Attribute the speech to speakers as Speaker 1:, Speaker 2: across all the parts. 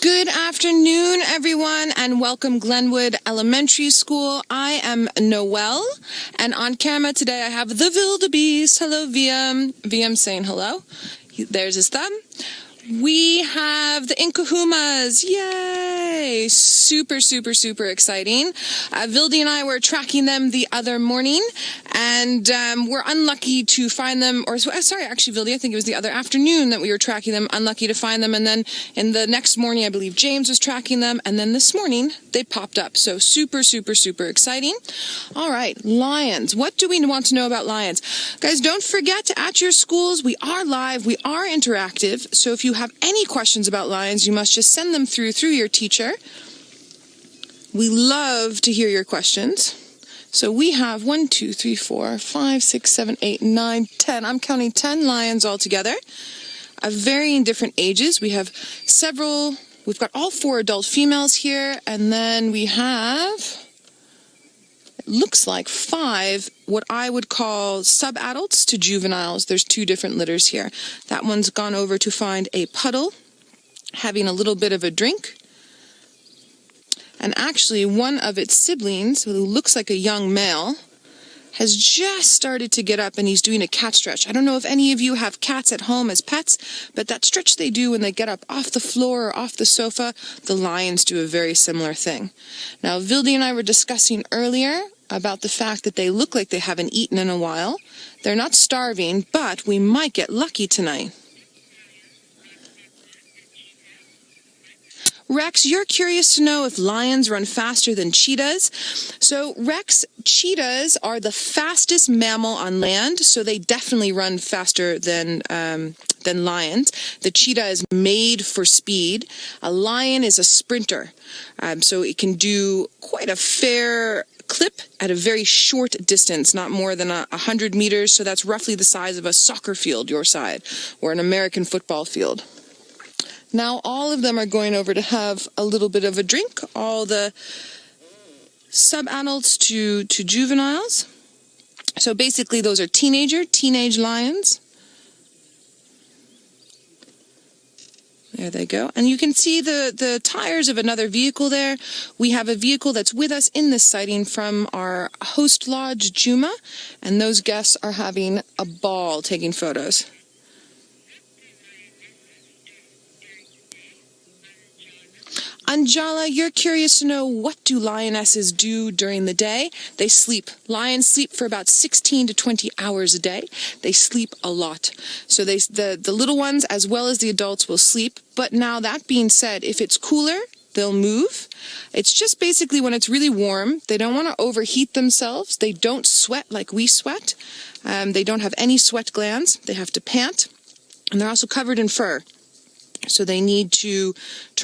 Speaker 1: Good afternoon, everyone, and welcome Glenwood Elementary School. I am Noelle, and on camera today I have the wildebeest. Hello, VM. VM saying hello. There's his thumb. We have the Nkuhumas. Yay! Super, super, super exciting. Vildy and I were tracking them the other morning, and we're unlucky to find them, or sorry, actually, Vildy, I think it was the other afternoon that we were tracking them, unlucky to find them, and then in the next morning, I believe James was tracking them, and then this morning, they popped up. So super, super, super exciting. All right, lions. What do we want to know about lions? Guys, don't forget, at your schools, we are live, we are interactive, so if you have any questions about lions, you must just send them through your teacher. We love to hear your questions. So we have 1, 2, 3, 4, 5, 6, 7, 8, 9, 10. I'm counting 10 lions altogether of varying different ages. We have several, we've got all 4 adult females here, and then we have, it looks like 5 what I would call sub-adults to juveniles. There's 2 different litters here. That one's gone over to find a puddle, having a little bit of a drink. And actually, one of its siblings, who looks like a young male, has just started to get up and he's doing a cat stretch. I don't know if any of you have cats at home as pets, but that stretch they do when they get up off the floor or off the sofa, the lions do a very similar thing. Now, Vildy and I were discussing earlier about the fact that they look like they haven't eaten in a while. They're not starving, but we might get lucky tonight. Rex, you're curious to know if lions run faster than cheetahs. So, Rex, cheetahs are the fastest mammal on land, so they definitely run faster than lions. The cheetah is made for speed. A lion is a sprinter, so it can do quite a fair clip at a very short distance, not more than 100 meters, so that's roughly the size of a soccer field your side, or an American football field. Now all of them are going over to have a little bit of a drink, all the sub-adults to juveniles. So basically those are teenage lions. There they go. And you can see the tires of another vehicle there. We have a vehicle that's with us in this sighting from our host lodge, Djuma, and those guests are having a ball taking photos. Anjala, you're curious to know, what do lionesses do during the day? They sleep. Lions sleep for about 16 to 20 hours a day. They sleep a lot. So the little ones as well as the adults will sleep. But now that being said, if it's cooler, they'll move. It's just basically when it's really warm, they don't want to overheat themselves. They don't sweat like we sweat. They don't have any sweat glands. They have to pant. And they're also covered in fur. So they need to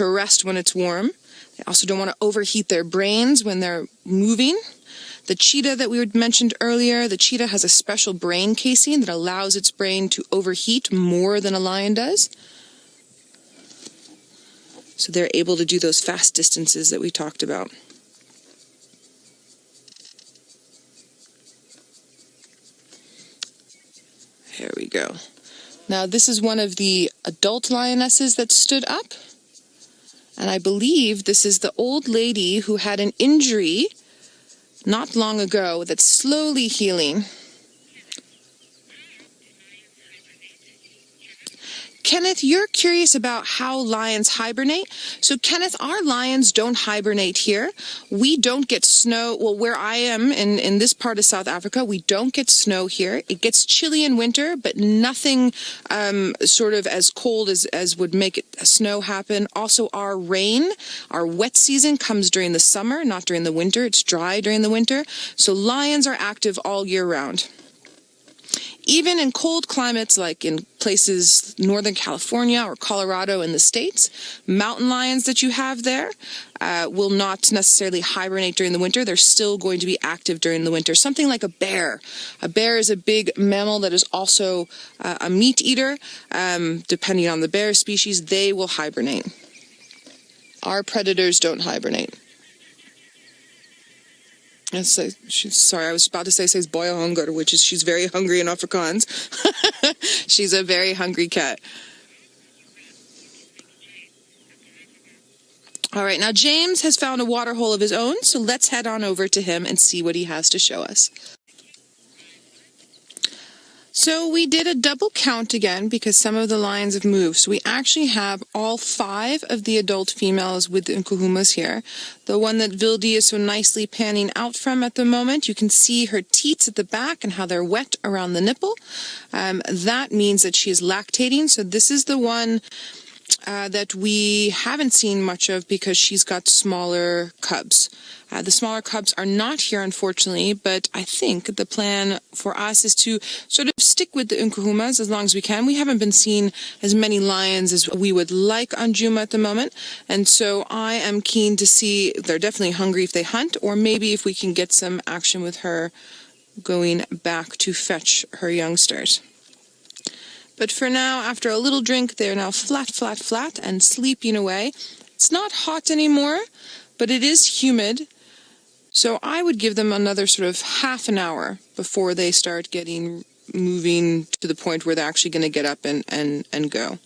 Speaker 1: rest when it's warm. They also don't want to overheat their brains when they're moving. The cheetah that we mentioned earlier, the cheetah has a special brain casing that allows its brain to overheat more than a lion does. So they're able to do those fast distances that we talked about. Here we go. Now, this is one of the adult lionesses that stood up, and I believe this is the old lady who had an injury not long ago that's slowly healing. Kenneth, you're curious about how lions hibernate. So, Kenneth, our lions don't hibernate here. We don't get snow. Well, where I am in this part of South Africa, we don't get snow here. It gets chilly in winter, but nothing sort of as cold as would make it snow happen. Also, our rain, our wet season comes during the summer, not during the winter. It's dry during the winter. So lions are active all year round. Even in cold climates, like in places Northern California or Colorado in the States, mountain lions that you have there will not necessarily hibernate during the winter. They're still going to be active during the winter. Something like a bear. A bear is a big mammal that is also a meat eater. Depending on the bear species, they will hibernate. Our predators don't hibernate. Sorry, I was about to say says boy hunger, which is she's very hungry in Afrikaans. She's a very hungry cat. All right, now James has found a water hole of his own, so let's head on over to him and see what he has to show us. So we did a double count again because some of the lions have moved. So we actually have all 5 of the adult females with the Nkuhumas here. The one that Vildi is so nicely panning out from at the moment, you can see her teats at the back and how they're wet around the nipple. That means that she is lactating. So this is the one that we haven't seen much of because she's got smaller cubs. The smaller cubs are not here, unfortunately, but I think the plan for us is to sort of stick with the Nkuhumas as long as we can. We haven't been seeing as many lions as we would like on Djuma at the moment, and so I am keen to see, they're definitely hungry if they hunt, or maybe if we can get some action with her going back to fetch her youngsters. But for now, after a little drink, they're now flat, flat, flat and sleeping away. It's not hot anymore, but it is humid. So I would give them another sort of half an hour before they start moving to the point where they're actually going to get up and go.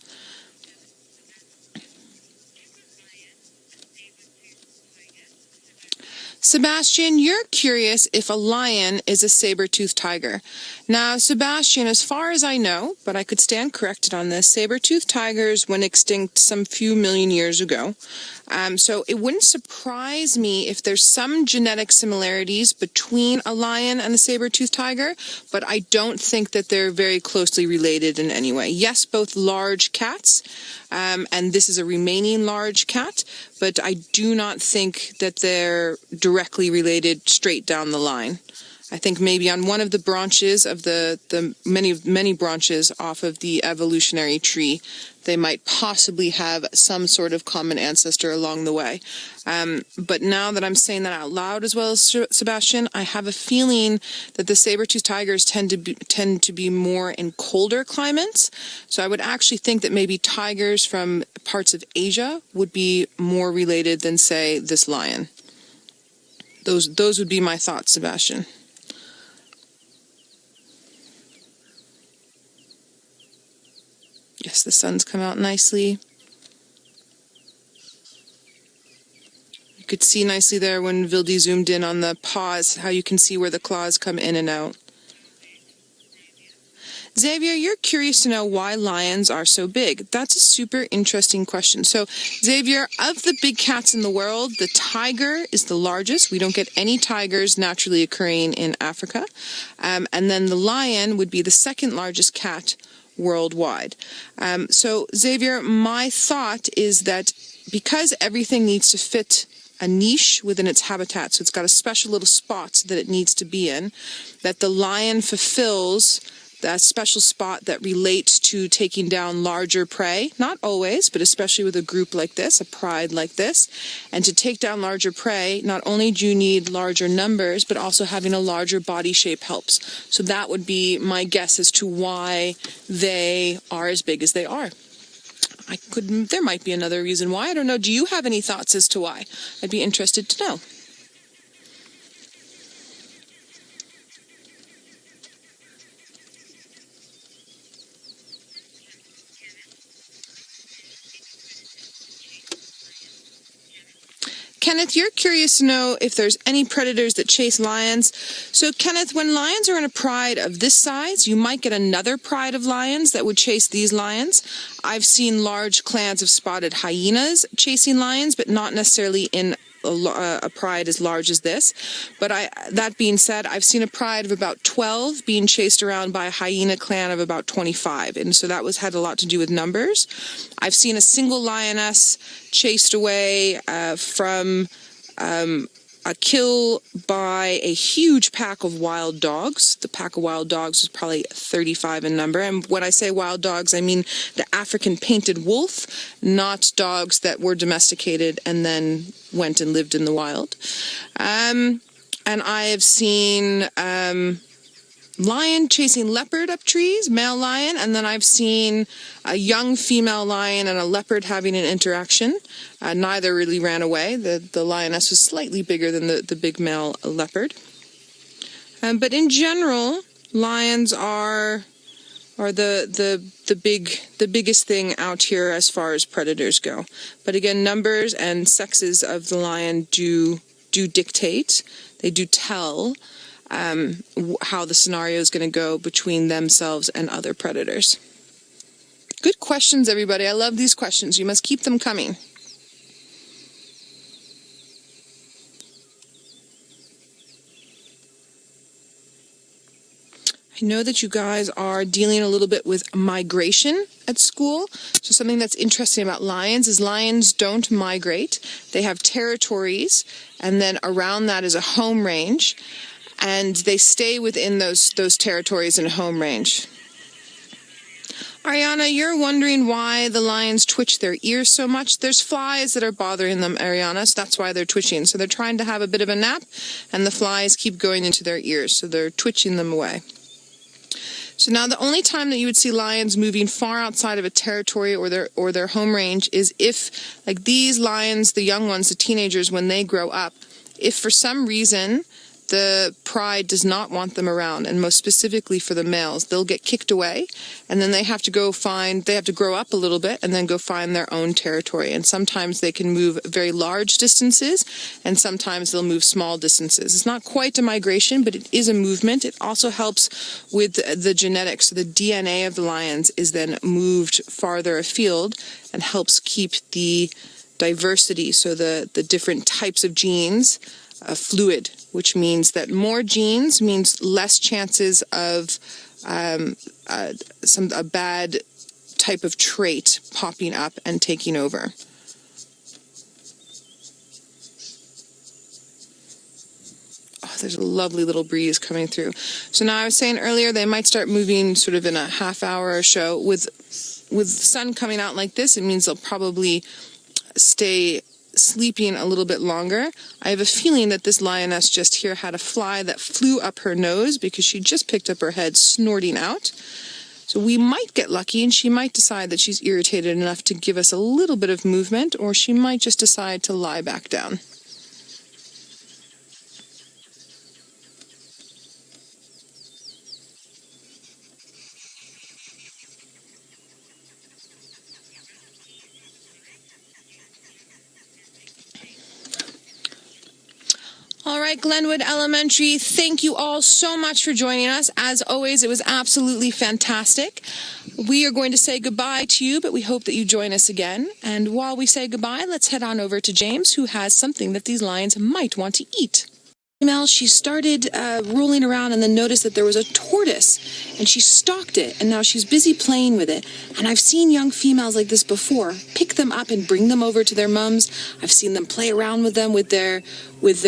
Speaker 1: Sebastian, you're curious if a lion is a saber-toothed tiger. Now, Sebastian, as far as I know, but I could stand corrected on this, saber-toothed tigers went extinct some few million years ago. So it wouldn't surprise me if there's some genetic similarities between a lion and a saber-toothed tiger, but I don't think that they're very closely related in any way. Yes, both large cats, and this is a remaining large cat, but I do not think that they're directly related straight down the line. I think maybe on one of the branches of the many branches off of the evolutionary tree, they might possibly have some sort of common ancestor along the way. But now that I'm saying that out loud as well as Sebastian, I have a feeling that the saber-toothed tigers tend to be more in colder climates. So I would actually think that maybe tigers from parts of Asia would be more related than, say, this lion. Those would be my thoughts, Sebastian. Yes, the sun's come out nicely. You could see nicely there when Vildi zoomed in on the paws, how you can see where the claws come in and out. Xavier, you're curious to know why lions are so big. That's a super interesting question. So, Xavier, of the big cats in the world, the tiger is the largest. We don't get any tigers naturally occurring in Africa. And then the lion would be the second largest cat worldwide. So, Xavier, my thought is that because everything needs to fit a niche within its habitat, so it's got a special little spot that it needs to be in, that the lion fulfills that special spot that relates to taking down larger prey, not always, but especially with a group like this, a pride like this. And to take down larger prey, not only do you need larger numbers, but also having a larger body shape helps. So that would be my guess as to why they are as big as they are. There might be another reason why. I don't know. Do you have any thoughts as to why? I'd be interested to know. Kenneth, you're curious to know if there's any predators that chase lions. So, Kenneth, when lions are in a pride of this size, you might get another pride of lions that would chase these lions. I've seen large clans of spotted hyenas chasing lions, but not necessarily in a pride as large as this. But that being said, I've seen a pride of about 12 being chased around by a hyena clan of about 25. And so that had a lot to do with numbers. I've seen a single lioness chased away from a kill by a huge pack of wild dogs. The pack of wild dogs was probably 35 in number. And when I say wild dogs, I mean the African painted wolf, not dogs that were domesticated and then went and lived in the wild. And I have seen lion chasing leopard up trees, male lion, and then I've seen a young female lion and a leopard having an interaction. Neither really ran away. The lioness was slightly bigger than the big male leopard. But in general, lions are the the biggest thing out here as far as predators go. But again, numbers and sexes of the lion do dictate. They do tell how the scenario is going to go between themselves and other predators. Good questions, everybody. I love these questions. You must keep them coming. I know that you guys are dealing a little bit with migration at school. So something that's interesting about lions is lions don't migrate. They have territories, and then around that is a home range, and they stay within those territories and home range. Ariana, you're wondering why the lions twitch their ears so much. There's flies that are bothering them, Ariana, so that's why they're twitching. So they're trying to have a bit of a nap, and the flies keep going into their ears, so they're twitching them away. So now the only time that you would see lions moving far outside of a territory or their home range is if, like these lions, the young ones, the teenagers, when they grow up, if for some reason the pride does not want them around, and most specifically for the males, they'll get kicked away, and then they have to grow up a little bit and then go find their own territory. And sometimes they can move very large distances, and sometimes they'll move small distances. It's not quite a migration, but it is a movement. It also helps with the genetics. So the DNA of the lions is then moved farther afield and helps keep the diversity, so the different types of genes, fluid, which means that more genes means less chances of a bad type of trait popping up and taking over. Oh, there's a lovely little breeze coming through. So now I was saying earlier they might start moving sort of in a half hour or so. With the sun coming out like this, it means they'll probably stay sleeping a little bit longer. I have a feeling that this lioness just here had a fly that flew up her nose because she just picked up her head snorting out. So we might get lucky and she might decide that she's irritated enough to give us a little bit of movement, or she might just decide to lie back down. All right, Glenwood Elementary, thank you all so much for joining us. As always, it was absolutely fantastic. We are going to say goodbye to you, but we hope that you join us again. And while we say goodbye, let's head on over to James, who has something that these lions might want to eat. She started rolling around and then noticed that there was a tortoise, and she stalked it, and now she's busy playing with it. And I've seen young females like this before pick them up and bring them over to their mums. I've seen them play around with them with their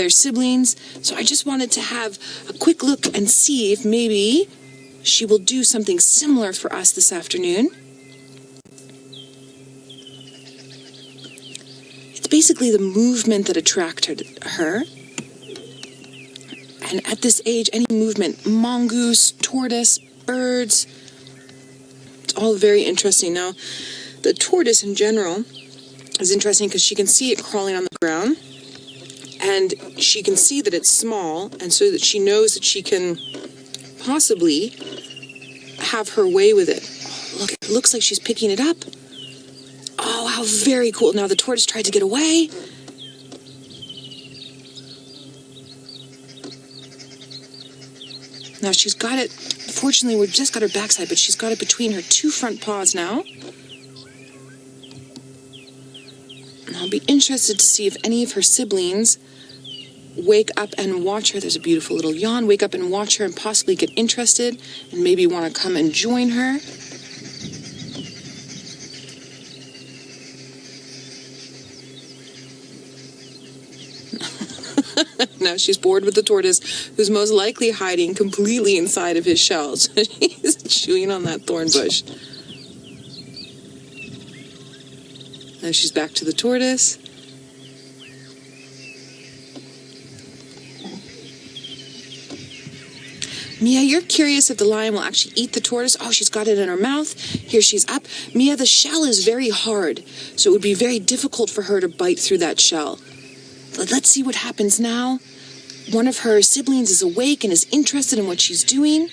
Speaker 1: siblings. So I just wanted to have a quick look and see if maybe she will do something similar for us this afternoon. It's basically the movement that attracted her. And at this age, any movement, mongoose, tortoise, birds, it's all very interesting. Now, the tortoise in general is interesting because she can see it crawling on the ground, and she can see that it's small, and so that she knows that she can possibly have her way with it. Oh, look, it looks like she's picking it up. Oh, how very cool. Now, the tortoise tried to get away. Now she's got it, fortunately we've just got her backside, but she's got it between her two front paws now. And I'll be interested to see if any of her siblings wake up and watch her. There's a beautiful little yawn. Wake up and watch her and possibly get interested and maybe want to come and join her. Now she's bored with the tortoise, who's most likely hiding completely inside of his shell. So he's chewing on that thorn bush. Now she's back to the tortoise. Mia, you're curious if the lion will actually eat the tortoise. Oh, she's got it in her mouth. Here she's up. Mia, the shell is very hard, so it would be very difficult for her to bite through that shell. But let's see what happens now. One of her siblings is awake and is interested in what she's doing.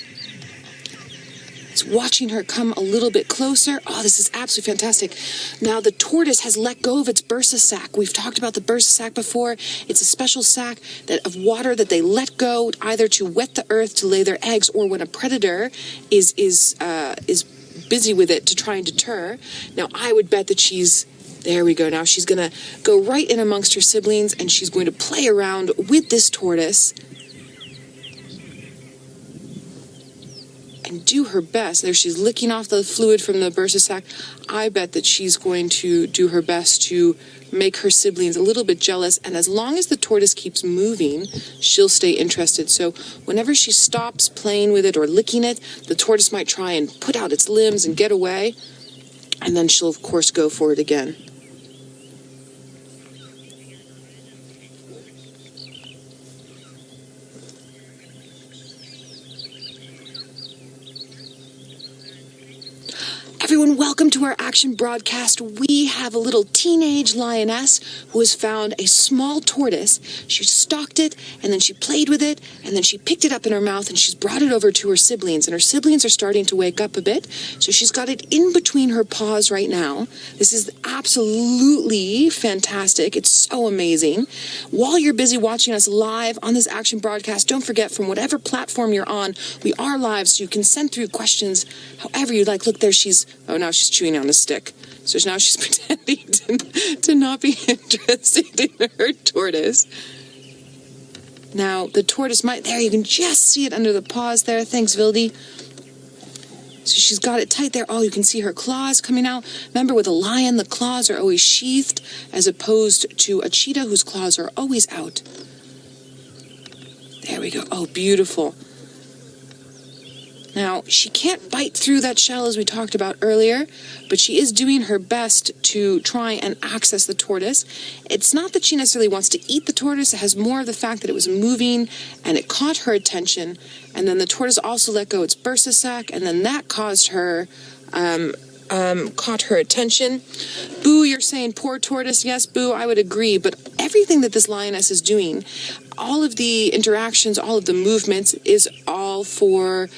Speaker 1: It's It's watching her come a little bit closer. Oh, this is absolutely fantastic. Now the tortoise has let go of its bursa sac. We've talked about the bursa sac before. It's a special sac of water that they let go either to wet the earth to lay their eggs, or when a predator is busy with it to try and deter. Now I would bet that there we go. Now she's going to go right in amongst her siblings, and she's going to play around with this tortoise and do her best. There she's licking off the fluid from the bursa sac. I bet that she's going to do her best to make her siblings a little bit jealous, and as long as the tortoise keeps moving, she'll stay interested. So whenever she stops playing with it or licking it, the tortoise might try and put out its limbs and get away, and then she'll of course go for it again. Everyone, welcome to our action broadcast. We have a little teenage lioness who has found a small tortoise. She stalked it, and then she played with it, and then she picked it up in her mouth, and she's brought it over to her siblings. And her siblings are starting to wake up a bit, so she's got it in between her paws right now. This is absolutely fantastic. It's so amazing. While you're busy watching us live on this action broadcast, don't forget, from whatever platform you're on, we are live, so you can send through questions however you'd like. Look, there she's... Oh, now she's chewing on a stick. So now she's pretending to not be interested in her tortoise. Now, the tortoise might... There, you can just see it under the paws there. Thanks, Vildy. So she's got it tight there. Oh, you can see her claws coming out. Remember, with a lion, the claws are always sheathed, as opposed to a cheetah, whose claws are always out. There we go. Oh, beautiful. Now, she can't bite through that shell as we talked about earlier, but she is doing her best to try and access the tortoise. It's not that she necessarily wants to eat the tortoise. It has more of the fact that it was moving and it caught her attention. And then the tortoise also let go its bursa sac, and then that caused her, caught her attention. Boo, you're saying poor tortoise. Yes, Boo, I would agree. But everything that this lioness is doing, all of the interactions, all of the movements, is all for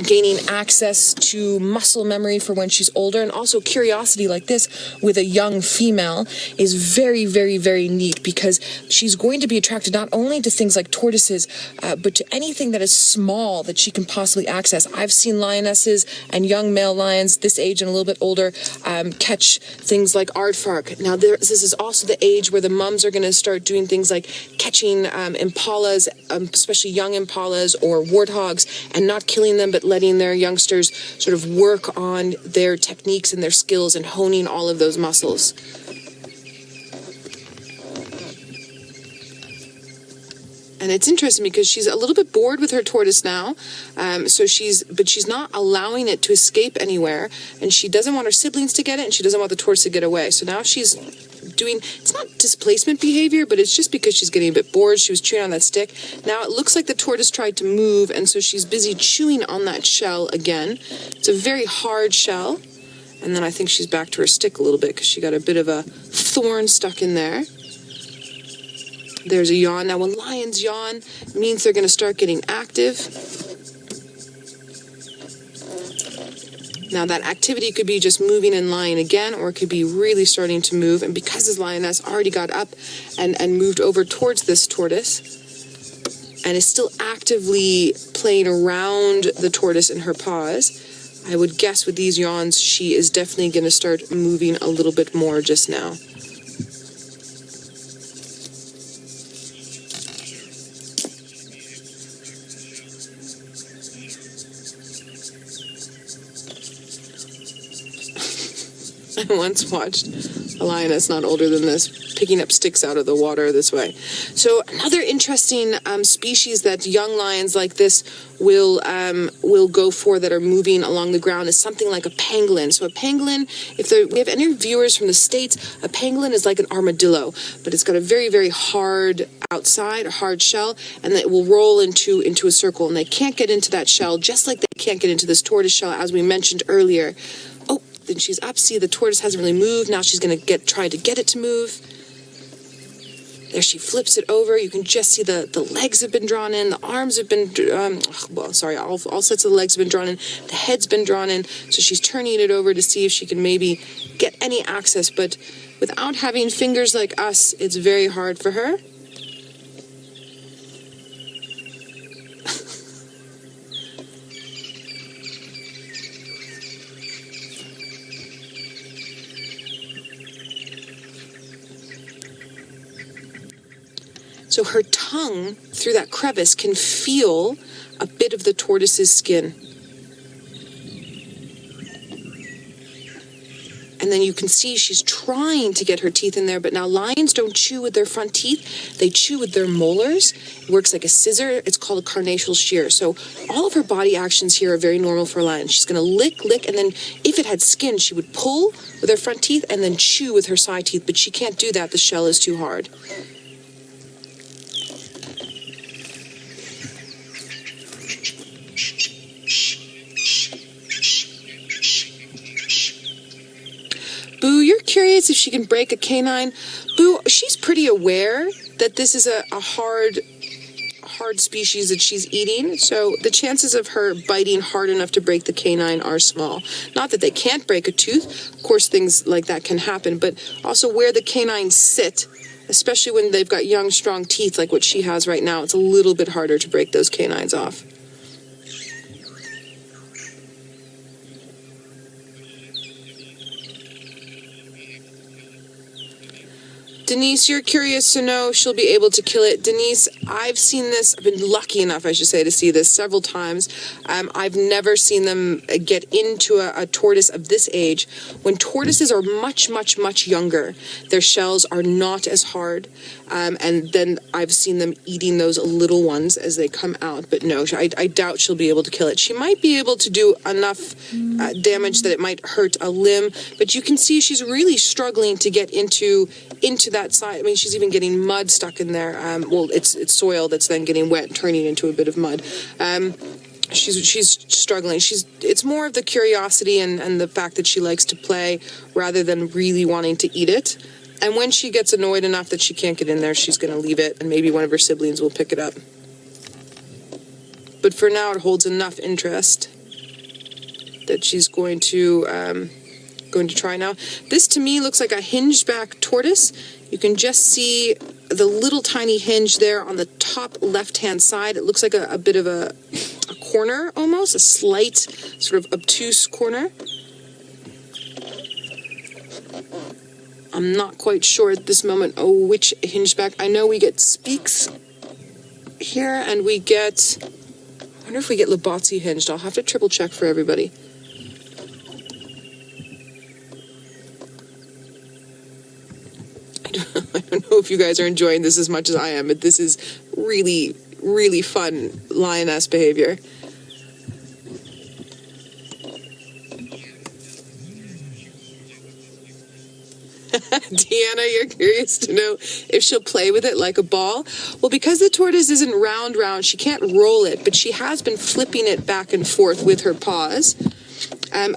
Speaker 1: gaining access to muscle memory for when she's older, and also curiosity like this with a young female is very, very, very neat, because she's going to be attracted not only to things like tortoises, but to anything that is small that she can possibly access. I've seen lionesses and young male lions this age and a little bit older catch things like aardvark. Now, this is also the age where the mums are going to start doing things like catching impalas, especially young impalas or warthogs, and not killing them, but letting their youngsters sort of work on their techniques and their skills and honing all of those muscles. And it's interesting because she's a little bit bored with her tortoise now, but she's not allowing it to escape anywhere, and she doesn't want her siblings to get it, and she doesn't want the tortoise to get away. So now she's doing, it's not displacement behavior, but it's just because she's getting a bit bored. She was chewing on that stick. Now it looks like the tortoise tried to move, and so she's busy chewing on that shell again. It's a very hard shell. And then I think she's back to her stick a little bit because she got a bit of a thorn stuck in there. There's a yawn. Now, when lions yawn, it means they're going to start getting active. Now, that activity could be just moving and lying again, or it could be really starting to move. And because this lioness already got up and moved over towards this tortoise and is still actively playing around the tortoise in her paws, I would guess with these yawns, she is definitely going to start moving a little bit more just now. I once watched a lioness not older than this picking up sticks out of the water this way. So another interesting species that young lions like this will go for that are moving along the ground is something like a pangolin. So a pangolin, we have any viewers from the States, a pangolin is like an armadillo, but it's got a very, very hard outside, a hard shell, and it will roll into a circle, and they can't get into that shell, just like they can't get into this tortoise shell, as we mentioned earlier. Oh, then she's up. See, the tortoise hasn't really moved. Now she's going to try to get it to move. There she flips it over. You can just see the legs have been drawn in. The arms have been, all sets of the legs have been drawn in. The head's been drawn in. So she's turning it over to see if she can maybe get any access. But without having fingers like us, it's very hard for her. So her tongue, through that crevice, can feel a bit of the tortoise's skin. And then you can see she's trying to get her teeth in there, but now lions don't chew with their front teeth. They chew with their molars. It works like a scissor. It's called a carnassial shear. So all of her body actions here are very normal for a lion. She's going to lick, and then if it had skin, she would pull with her front teeth and then chew with her side teeth. But she can't do that. The shell is too hard. Boo, you're curious if she can break a canine. Boo, she's pretty aware that this is a hard species that she's eating, so the chances of her biting hard enough to break the canine are small. Not that they can't break a tooth. Of course, things like that can happen, but also where the canines sit, especially when they've got young, strong teeth like what she has right now, it's a little bit harder to break those canines off. Denise, you're curious to know if she'll be able to kill it. Denise, I've seen this. I've been lucky enough, I should say, to see this several times. I've never seen them get into a tortoise of this age. When tortoises are much, much, much younger, their shells are not as hard. And then I've seen them eating those little ones as they come out. But no, I doubt she'll be able to kill it. She might be able to do enough damage that it might hurt a limb. But you can see she's really struggling to get into that side. I mean, she's even getting mud stuck in there. Well, it's soil that's then getting wet, turning into a bit of mud. She's struggling. It's more of the curiosity and the fact that she likes to play rather than really wanting to eat it. And when she gets annoyed enough that she can't get in there, she's going to leave it, and maybe one of her siblings will pick it up. But for now, it holds enough interest that she's going to try now. This to me looks like a hinged back tortoise. You can just see the little tiny hinge there on the top left-hand side. It looks like a bit of a corner almost, a slight sort of obtuse corner. I'm not quite sure at this moment which hinge back. I know we get Speaks here, and we get, I wonder if we get Labatzi hinged. I'll have to triple check for everybody. I don't know if you guys are enjoying this as much as I am, but this is really, really fun lioness behavior. Deanna, you're curious to know if she'll play with it like a ball. Well, because the tortoise isn't round, she can't roll it, but she has been flipping it back and forth with her paws.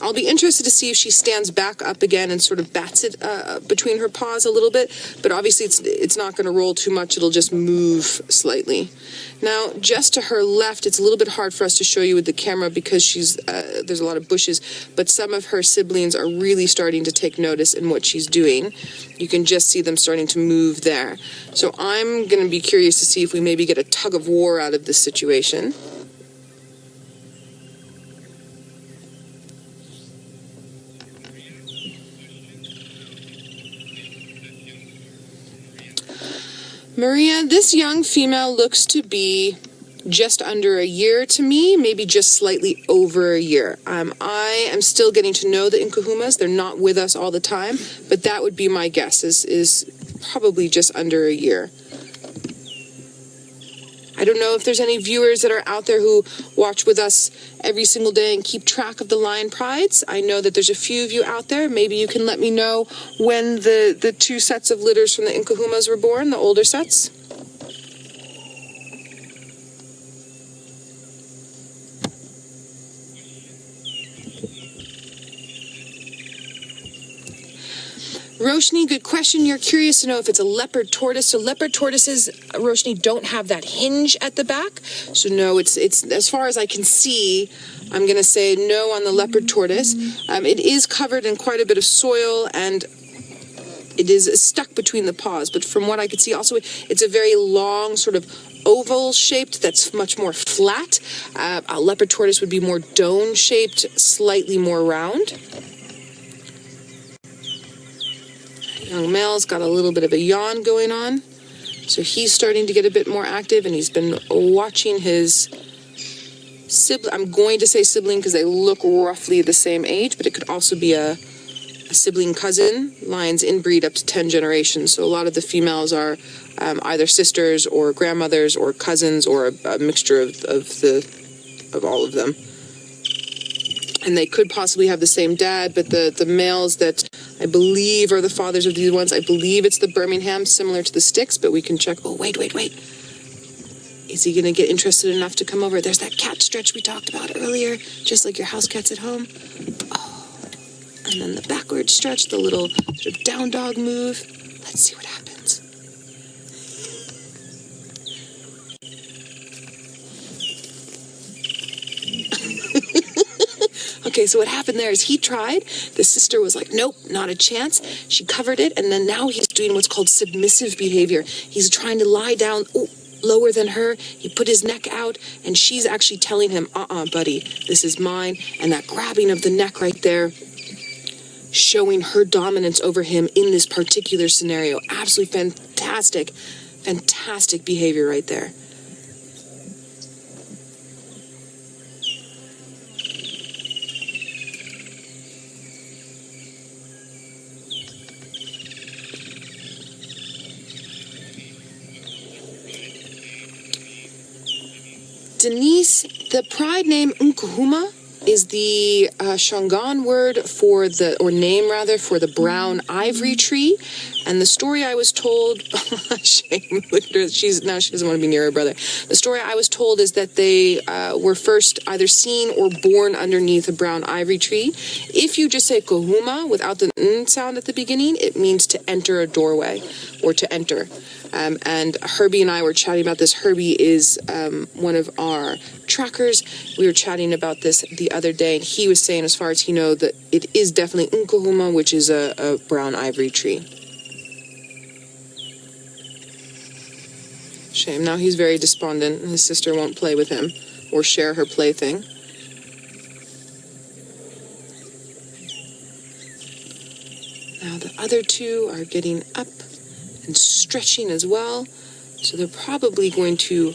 Speaker 1: I'll be interested to see if she stands back up again and sort of bats it between her paws a little bit, but obviously it's not going to roll too much. It'll just move slightly. Now, just to her left, it's a little bit hard for us to show you with the camera because there's a lot of bushes, but some of her siblings are really starting to take notice in what she's doing. You can just see them starting to move there. So I'm going to be curious to see if we maybe get a tug of war out of this situation. Maria, this young female looks to be just under a year to me, maybe just slightly over a year. I am still getting to know the Nkuhumas. They're not with us all the time, but that would be my guess, is probably just under a year. I don't know if there's any viewers that are out there who watch with us every single day and keep track of the Lion Prides. I know that there's a few of you out there. Maybe you can let me know when the two sets of litters from the Nkuhumas were born, the older sets. Roshni, good question. You're curious to know if it's a leopard tortoise. So leopard tortoises, Roshni, don't have that hinge at the back. So no, it's as far as I can see, I'm going to say no on the leopard tortoise. It is covered in quite a bit of soil and it is stuck between the paws. But from what I could see, also, it's a very long sort of oval shaped that's much more flat. A leopard tortoise would be more dome shaped, slightly more round. Young male's got a little bit of a yawn going on, so he's starting to get a bit more active, and he's been watching his sibling. I'm going to say sibling because they look roughly the same age, but it could also be a sibling cousin. Lions inbreed up to 10 generations, so a lot of the females are either sisters or grandmothers or cousins or a mixture of all of them. And they could possibly have the same dad, but the males that I believe are the fathers of these ones, I believe it's the Birmingham, similar to the Sticks, but we can check. Oh, wait. Is he going to get interested enough to come over? There's that cat stretch we talked about earlier, just like your house cats at home. Oh, and then the backward stretch, the little sort of down dog move. Let's see what happens. Okay, so what happened there is he tried. The sister was like, nope, not a chance. She covered it, and then now he's doing what's called submissive behavior. He's trying to lie down lower than her. He put his neck out, and she's actually telling him, buddy, this is mine. And that grabbing of the neck right there, showing her dominance over him in this particular scenario. Absolutely fantastic behavior right there. Denise, the pride name Nkuhuma is the Shangaan word for for the brown ivory tree. And the story I was told, shame, look at her, she doesn't want to be near her brother. The story I was told is that they were first either seen or born underneath a brown ivory tree. If you just say Kuhuma without the N sound at the beginning, it means to enter a doorway or to enter. And Herbie and I were chatting about this. Herbie is one of our trackers. We were chatting about this the other day, and he was saying, as far as he knows, that it is definitely Nkuhuma, which is a brown ivory tree. Shame. Now he's very despondent, and his sister won't play with him or share her plaything. Now the other two are getting up and stretching as well, so they're probably going to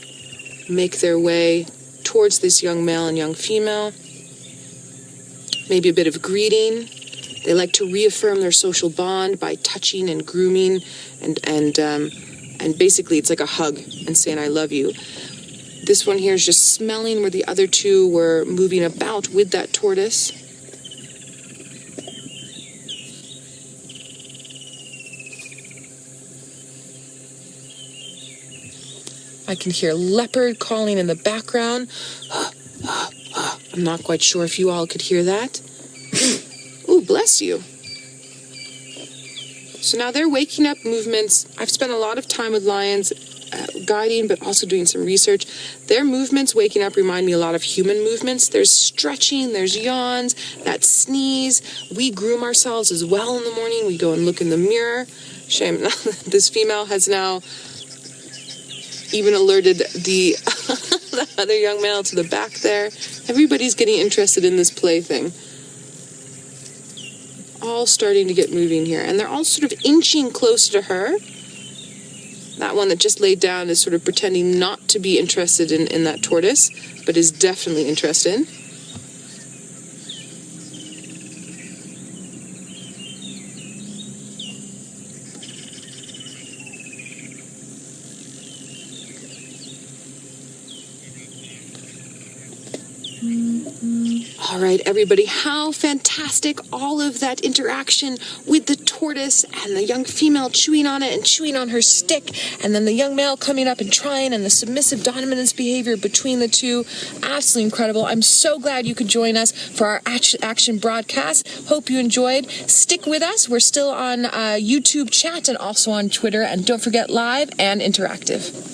Speaker 1: make their way towards this young male and young female. Maybe a bit of greeting. They like to reaffirm their social bond by touching and grooming, and basically it's like a hug and saying I love you. This one here is just smelling, where the other two were moving about with that tortoise. I can hear leopard calling in the background. I'm not quite sure if you all could hear that. Ooh, bless you. So now they're waking up movements. I've spent a lot of time with lions guiding, but also doing some research. Their movements waking up remind me a lot of human movements. There's stretching, there's yawns, that sneeze. We groom ourselves as well in the morning. We go and look in the mirror. Shame, this female has now even alerted the other young male to the back there. Everybody's getting interested in this plaything. All starting to get moving here. And they're all sort of inching closer to her. That one that just laid down is sort of pretending not to be interested in that tortoise, but is definitely interested. All right, everybody, how fantastic all of that interaction with the tortoise and the young female chewing on it and chewing on her stick, and then the young male coming up and trying, and the submissive dominance behavior between the two. Absolutely incredible. I'm so glad you could join us for our action broadcast. Hope you enjoyed. Stick with us. We're still on YouTube chat and also on Twitter, and don't forget live and interactive.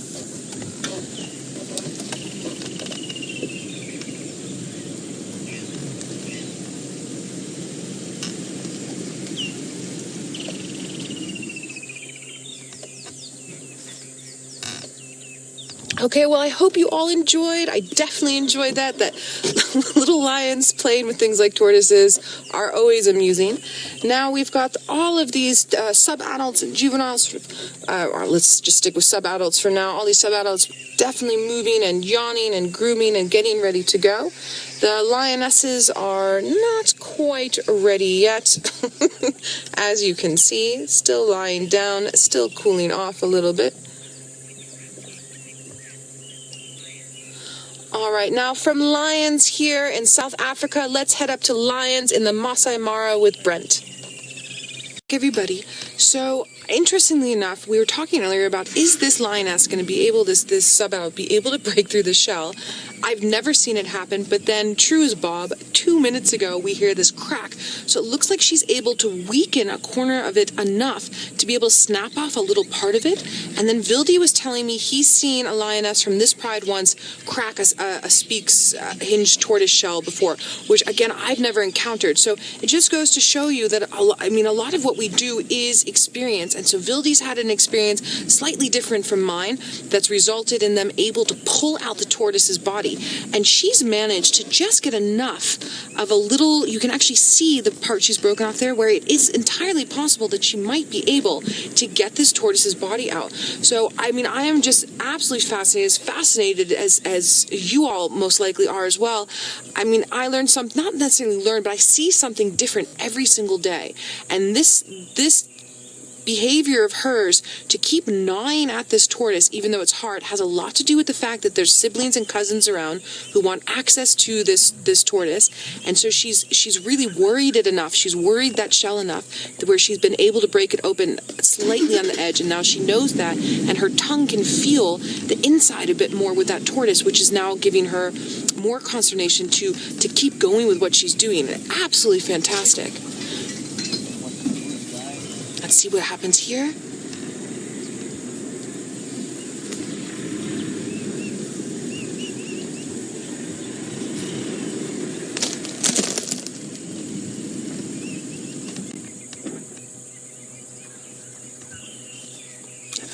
Speaker 1: Okay, well, I hope you all enjoyed. I definitely enjoyed that little lions playing with things like tortoises are always amusing. Now we've got all of these sub-adults and juveniles, or let's just stick with sub-adults for now. All these sub-adults definitely moving and yawning and grooming and getting ready to go. The lionesses are not quite ready yet, as you can see, still lying down, still cooling off a little bit. All right, now from lions here in South Africa, let's head up to lions in the Masai Mara with Brent. Everybody, so interestingly enough, we were talking earlier about, is this lioness going to be able, this sub-adult, be able to break through the shell? I've never seen it happen, but then, true as Bob, 2 minutes ago, we hear this crack. So it looks like she's able to weaken a corner of it enough to be able to snap off a little part of it. And then Vildi was telling me he's seen a lioness from this pride once crack a Speaks hinged tortoise shell before, which, again, I've never encountered. So it just goes to show you that, a lot of what we do is experience. And so Vildi's had an experience slightly different from mine that's resulted in them able to pull out the tortoise's body. And she's managed to just get enough of a little, you can actually see the part she's broken off there, where it is entirely possible that she might be able to get this tortoise's body out. So, I am just absolutely fascinated as you all most likely are as well. I learned something, not necessarily learn, but I see something different every single day. And this behavior of hers to keep gnawing at this tortoise, even though it's hard, has a lot to do with the fact that there's siblings and cousins around who want access to this tortoise. And so she's really worried it enough. She's worried that shell enough to where she's been able to break it open slightly on the edge. And now she knows that, and her tongue can feel the inside a bit more with that tortoise, which is now giving her more consternation to keep going with what she's doing. Absolutely fantastic. Let's see what happens here.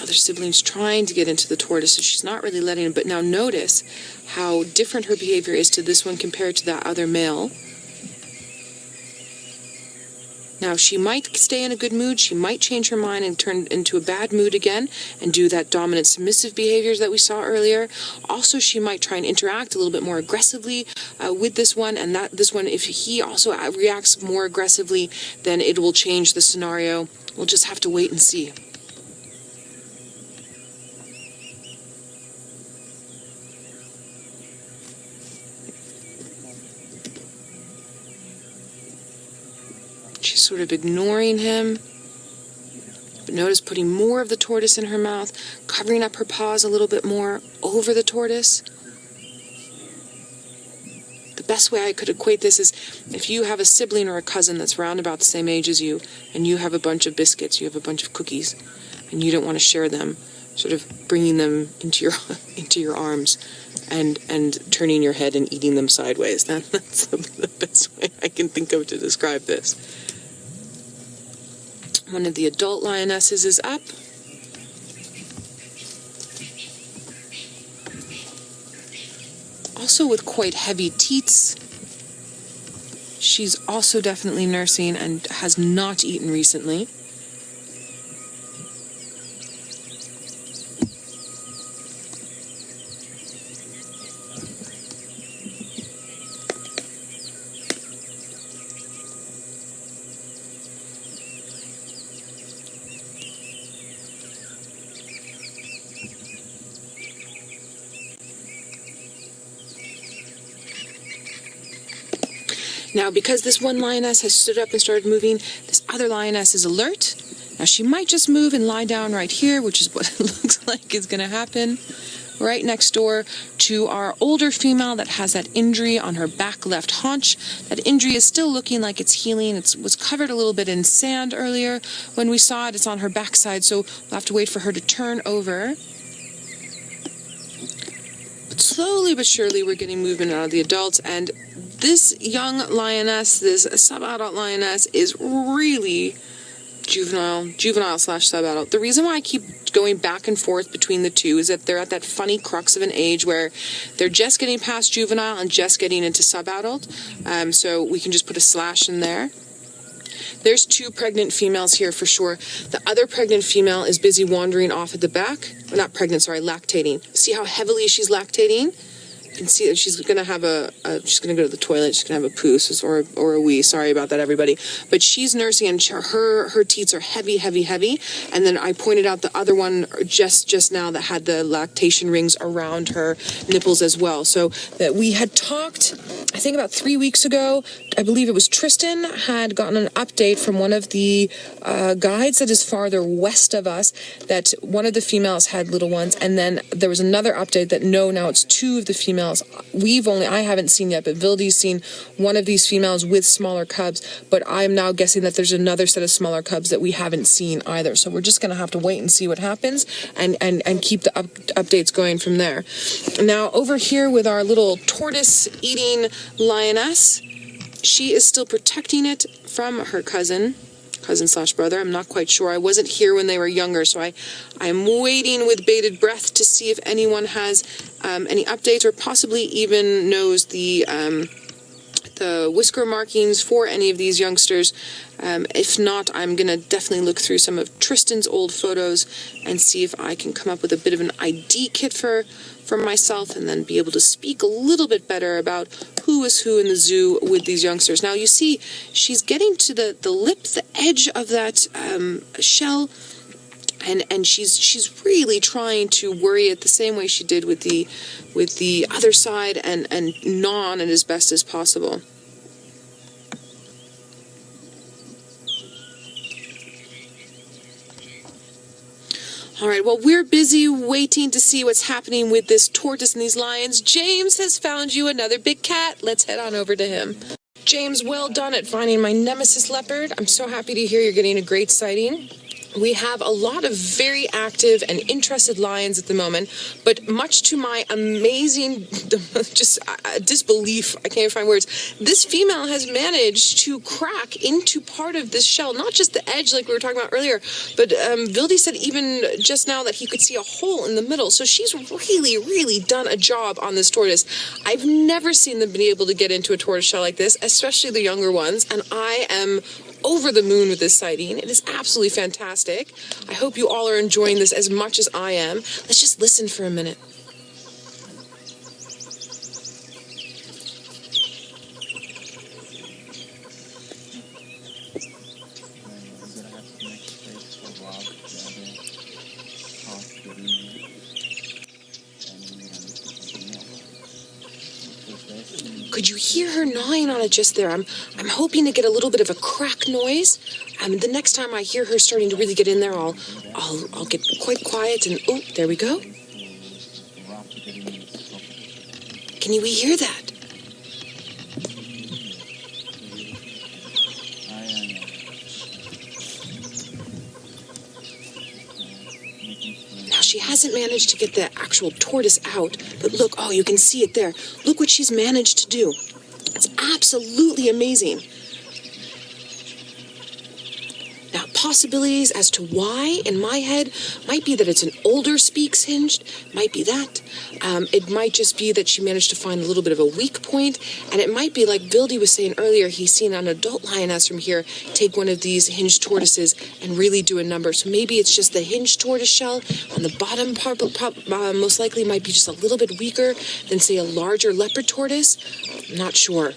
Speaker 1: Other siblings trying to get into the tortoise, so she's not really letting him. But now notice how different her behavior is to this one compared to that other male. Now, she might stay in a good mood, she might change her mind and turn into a bad mood again and do that dominant submissive behaviors that we saw earlier. Also, she might try and interact a little bit more aggressively with this one, and this one, if he also reacts more aggressively, then it will change the scenario. We'll just have to wait and see. She's sort of ignoring him, but notice putting more of the tortoise in her mouth, covering up her paws a little bit more over the tortoise. The best way I could equate this is if you have a sibling or a cousin that's around about the same age as you, and you have a bunch of biscuits, you have a bunch of cookies, and you don't want to share them, sort of bringing them into your arms and turning your head and eating them sideways. That's the best way I can think of to describe this. One of the adult lionesses is up. Also with quite heavy teats. She's also definitely nursing and has not eaten recently. Now, because this one lioness has stood up and started moving, this other lioness is alert. Now, she might just move and lie down right here, which is what it looks like is going to happen, right next door to our older female that has that injury on her back left haunch. That injury is still looking like it's healing. It was covered a little bit in sand earlier when we saw it. It's on her backside, so we'll have to wait for her to turn over. But slowly but surely, we're getting movement out of the adults, and this young lioness, this sub-adult lioness, is really juvenile slash sub-adult. The reason why I keep going back and forth between the two is that they're at that funny crux of an age where they're just getting past juvenile and just getting into sub-adult. So we can just put a slash in there. There's 2 pregnant females here for sure. The other pregnant female is busy wandering off at the back. Well, not pregnant, sorry, lactating. See how heavily she's lactating? You can see that she's going to have she's going to go to the toilet. She's going to have a poo or a wee. Sorry about that, everybody. But she's nursing, and her teats are heavy. And then I pointed out the other one just now that had the lactation rings around her nipples as well. So that we had talked, I think about 3 weeks ago, I believe it was Tristan, had gotten an update from one of the guides that is farther west of us, that one of the females had little ones. And then there was another update that no, now it's 2 of the females. I haven't seen yet, but Vildy's seen one of these females with smaller cubs, but I'm now guessing that there's another set of smaller cubs that we haven't seen either. So we're just going to have to wait and see what happens and keep the updates going from there. Now over here with our little tortoise eating lioness, she is still protecting it from her cousin slash brother. I'm not quite sure. I wasn't here when they were younger, so I'm waiting with bated breath to see if anyone has any updates or possibly even knows the whisker markings for any of these youngsters. If not, I'm going to definitely look through some of Tristan's old photos and see if I can come up with a bit of an ID kit for myself, and then be able to speak a little bit better about who is who in the zoo with these youngsters. Now you see she's getting to the lip, the edge of that shell, and she's really trying to worry it the same way she did with the other side, and gnaw on it as best as possible. All right, well, we're busy waiting to see what's happening with this tortoise and these lions. James has found you another big cat. Let's head on over to him. James, well done at finding my nemesis leopard. I'm so happy to hear you're getting a great sighting. We have a lot of very active and interested lions at the moment, but much to my amazing disbelief, I can't even find words, this female has managed to crack into part of this shell, not just the edge like we were talking about earlier, but Vildy said even just now that he could see a hole in the middle. So she's really done a job on this tortoise. I've never seen them be able to get into a tortoise shell like this, especially the younger ones, and I am over the moon with this sighting. It is absolutely fantastic. I hope you all are enjoying this as much as I am. Let's just listen for a minute. Could you hear her gnawing on it just there? I'm hoping to get a little bit of a crack noise. The next time I hear her starting to really get in there, I'll get quite quiet and oh, there we go. Can you hear that? Now she hasn't managed to get the actual tortoise out, but look, oh, you can see it there. Look what she's managed to do. It's absolutely amazing. Now, possibilities as to why, in my head, might be that it's an older Speaks hinged, might be that. It might just be that she managed to find a little bit of a weak point, and it might be like Vildy was saying earlier, he's seen an adult lioness from here take one of these hinged tortoises and really do a number. So maybe it's just the hinged tortoise shell on the bottom part, most likely might be just a little bit weaker than, say, a larger leopard tortoise. I'm not sure.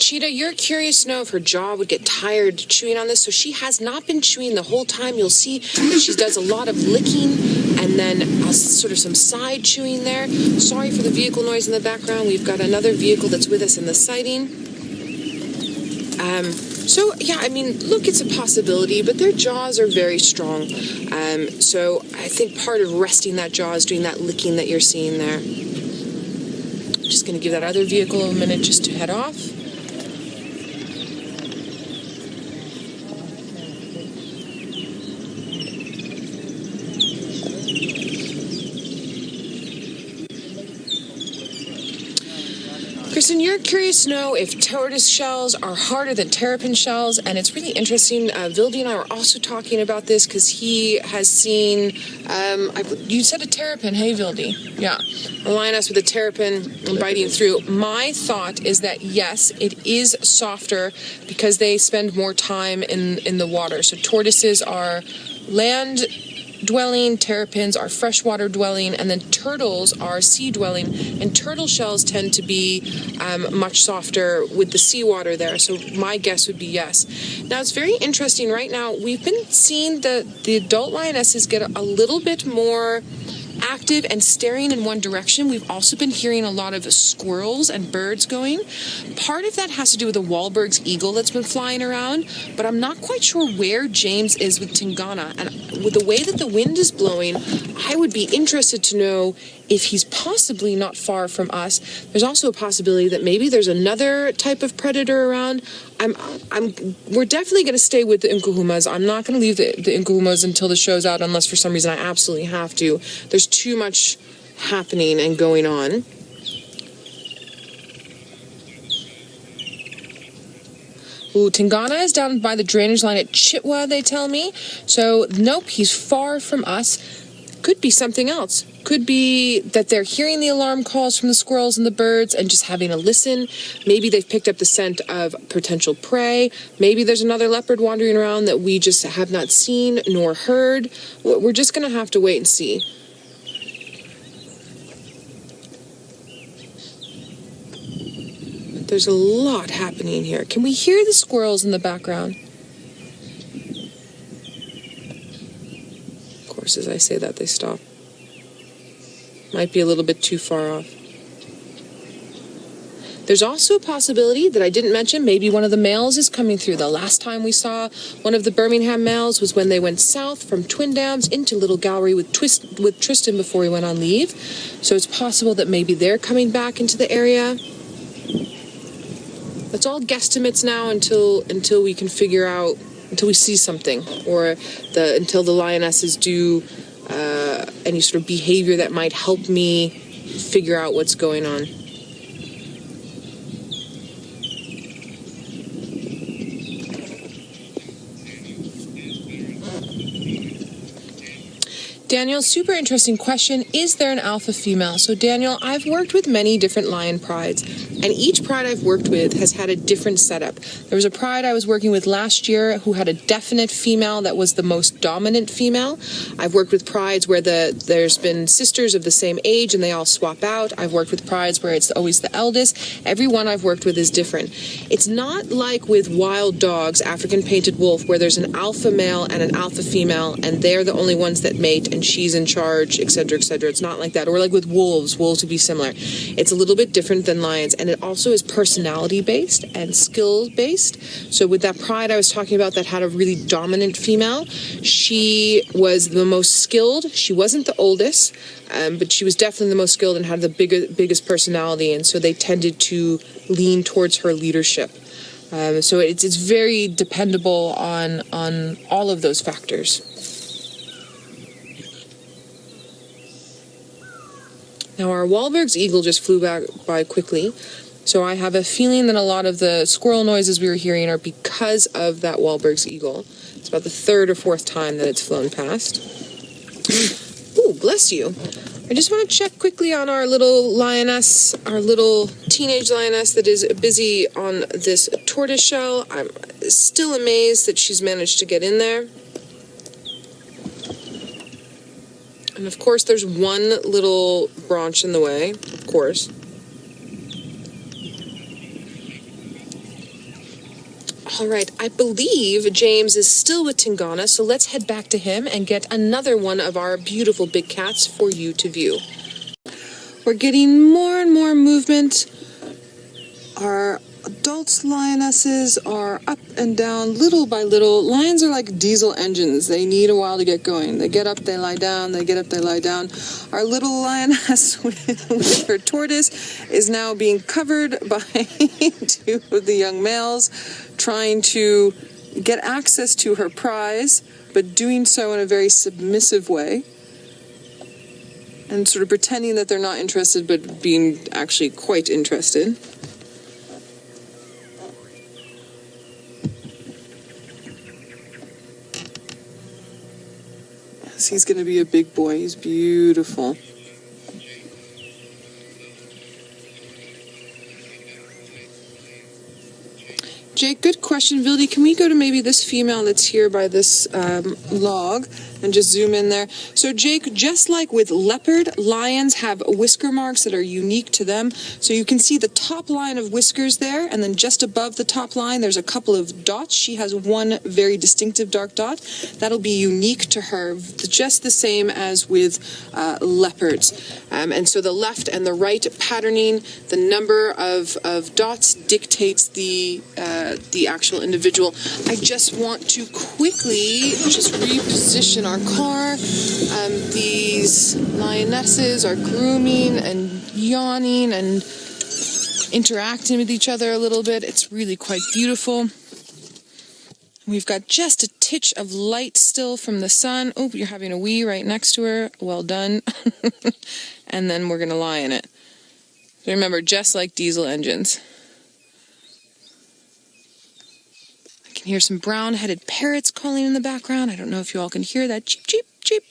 Speaker 1: Cheetah, you're curious to know if her jaw would get tired chewing on this. So she has not been chewing the whole time. You'll see that she does a lot of licking and then sort of some side chewing there. Sorry for the vehicle noise in the background. We've got another vehicle that's with us in the sighting. So, yeah, I mean, look, it's a possibility, but their jaws are very strong. So I think part of resting that jaw is doing that licking that you're seeing there. I'm just going to give that other vehicle a minute just to head off. Kristen, you're curious to know if tortoise shells are harder than terrapin shells, and it's really interesting. Vildy and I were also talking about this because he has seen, you said a terrapin, hey Vildy? Yeah, a lioness with a terrapin biting through. My thought is that yes, it is softer because they spend more time in the water. So tortoises are land dwelling, terrapins are freshwater dwelling, and then turtles are sea dwelling, and turtle shells tend to be much softer with the seawater there. So my guess would be yes. Now it's very interesting right now. We've been seeing the adult lionesses get a little bit more active and staring in one direction. We've also been hearing a lot of squirrels and birds going. Part of that has to do with the Wahlberg's eagle that's been flying around, but I'm not quite sure where James is with Tingana. And with the way that the wind is blowing, I would be interested to know if he's possibly not far from us. There's also a possibility that maybe there's another type of predator around. We're definitely going to stay with the Nkuhumas. I'm not going to leave the Nkuhumas until the show's out unless for some reason I absolutely have to. There's too much happening and going on. Ooh, Tingana is down by the drainage line at Chitwa, they tell me. So, nope, he's far from us. Could be something else. Could be that they're hearing the alarm calls from the squirrels and the birds and just having a listen. Maybe they've picked up the scent of potential prey. Maybe there's another leopard wandering around that we just have not seen nor heard. We're just going to have to wait and see. There's a lot happening here. Can we hear the squirrels in the background? Of course, as I say that, they stop. Might be a little bit too far off. There's also a possibility that I didn't mention, maybe one of the males is coming through. The last time we saw one of the Birmingham males was when they went south from Twin Dams into Little Gallery with Tristan before he went on leave. So it's possible that maybe they're coming back into the area. It's all guesstimates now until we can figure out, until we see something, or until the lionesses do any sort of behavior that might help me figure out what's going on. Daniel, super interesting question. Is there an alpha female? So Daniel, I've worked with many different lion prides, and each pride I've worked with has had a different setup. There was a pride I was working with last year who had a definite female that was the most dominant female. I've worked with prides where there's been sisters of the same age and they all swap out. I've worked with prides where it's always the eldest. Every one I've worked with is different. It's not like with wild dogs, African painted wolf, where there's an alpha male and an alpha female and they're the only ones that mate and she's in charge, etc., etc. It's not like that. Or like with wolves would be similar. It's a little bit different than lions, and it also is personality based and skill based. So with that pride I was talking about that had a really dominant female, she was the most skilled. She wasn't the oldest, but she was definitely the most skilled and had the biggest personality, and so they tended to lean towards her leadership. So it's very dependable on all of those factors. Now, our Wahlberg's eagle just flew by quickly, so I have a feeling that a lot of the squirrel noises we were hearing are because of that Wahlberg's eagle. It's about the third or fourth time that it's flown past. Ooh, bless you. I just want to check quickly on our little lioness, our little teenage lioness that is busy on this tortoise shell. I'm still amazed that she's managed to get in there. And of course, there's one little branch in the way, of course. All right, I believe James is still with Tingana, so let's head back to him and get another one of our beautiful big cats for you to view. We're getting more and more movement. Our adult lionesses are up and down little by little. Lions are like diesel engines. They need a while to get going. They get up, they lie down, they get up, they lie down. Our little lioness with her tortoise is now being covered by two of the young males, trying to get access to her prize, but doing so in a very submissive way, and sort of pretending that they're not interested, but being actually quite interested. Yes, he's going to be a big boy. He's beautiful. Jake, good question. Vildy, can we go to maybe this female that's here by this log and just zoom in there? So Jake, just like with leopard, lions have whisker marks that are unique to them. So you can see the top line of whiskers there, and then just above the top line, there's a couple of dots. She has one very distinctive dark dot. That'll be unique to her, just the same as with leopards. And so the left and the right patterning, the number of dots dictates the actual individual. I just want to quickly just reposition our car. These lionesses are grooming and yawning and interacting with each other a little bit. It's really quite beautiful. We've got just a titch of light still from the sun. Oh, you're having a wee right next to her. Well done. And then we're going to lie in it. So remember, just like diesel engines. I can hear some brown-headed parrots calling in the background. I don't know if you all can hear that. Cheep, cheep, cheep.